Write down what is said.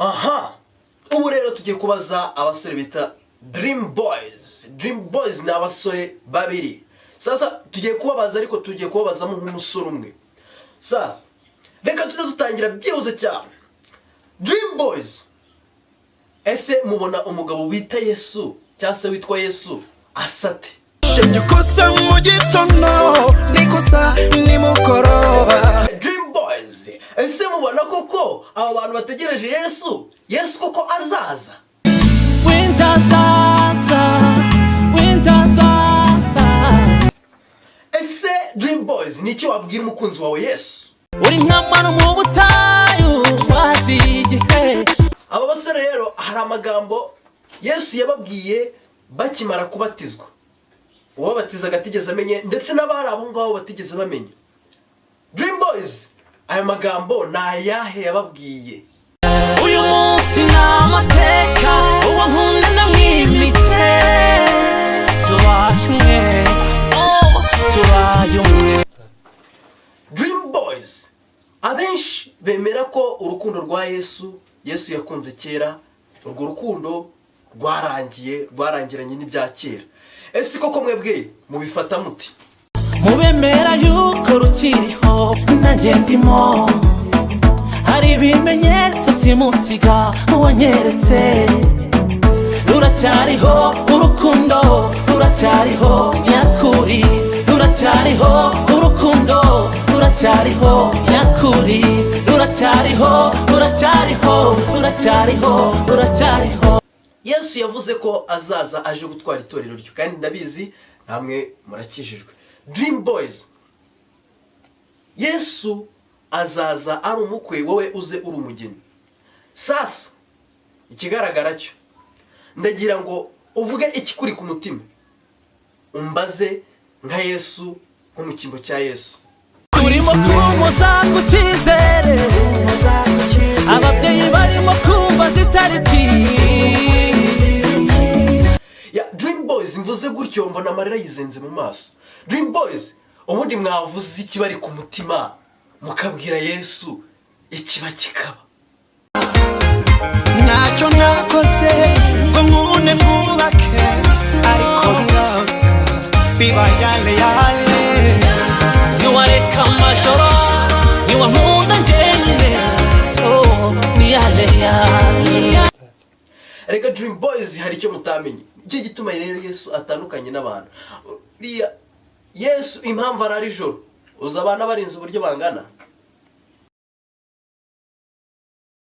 aha ubu rero tugiye kubaza abasore bita Dream Boys. Dream Boys ni abasore babiri. Sasa tugiye kubabaza ariko tugiye kubabazamo nk'umusore umwe. Sasa reka tutangira byose cyane. Dream Boys, ese mubona umugabo wita Yesu cyangwa se witwa Yesu asate? Shenyukosa mu gitondo nikosa nimukoroba. Dream Boys, ese mubona koko aba bantu bategereje Yesu koko azaza? Ese Dream Boys ni iki wabwira umukunzi wawe Yesu? Uri nkamano mu butayu wasigihe. Aba basore rero hari amagambo Yesu yababwiye bakimara kubatizwa. Uwo batizaga atigeze amenye ndetse n'abari abo ngabo batigeze bamenye. Dream Boys, aya magambo ni ayahe yababwiye? Uyu munsi n'amateka uwo nkunda ndamwimitse tubayumwe tubayumwe. Dream Boys, abenshi bemera ko urukundo rwa Yesu yakunze kera, urwo rukundo rwarangiranye n'ibya kera. Ese koko mwebwe mubifata muti? Mubemera yuko rukiriho nanjye ndimo, hari ibimenyetso simusiga wanyeretse. Ruracyariho urukundo, ruracyariho nyakuri, ruracyariho urukundo, ruracyariho nyakuri, ruracyariho. Yesu yavuze ko azaza aje gutwara itorero ryo, kandi ndabizi namwe murakijijwe. Dream Boys, Yesu azaza ari umukwe, wowe uze uri umugeni. Sasa ikigaragara cyo ndagira ngo uvuge ikikuri ku mutima, umbaze nka Yesu, nko mu cyimbo cya Yesu. Turimo kumuza kukizere, ababyeyi barimo kumbaza itariki. Dream Boys, mvuze gutyo mbona amarira yizenze mu maso. Dream Boys, ubundi mwavuze iki bari ku mutima mukabwira Yesu ikiba kikaba? Ntacyo nakoze ngo nkune mwubake, ariko biba yale niwareka amajoro niwankunda njyenyine, ni yale. Reka Dream Boys, hari icyo mutamenye. Icyo gituma rero Yesu atandukanye n'abantu. Yesu impamvu arari ijoro, uza abana barinze uburyo bangana.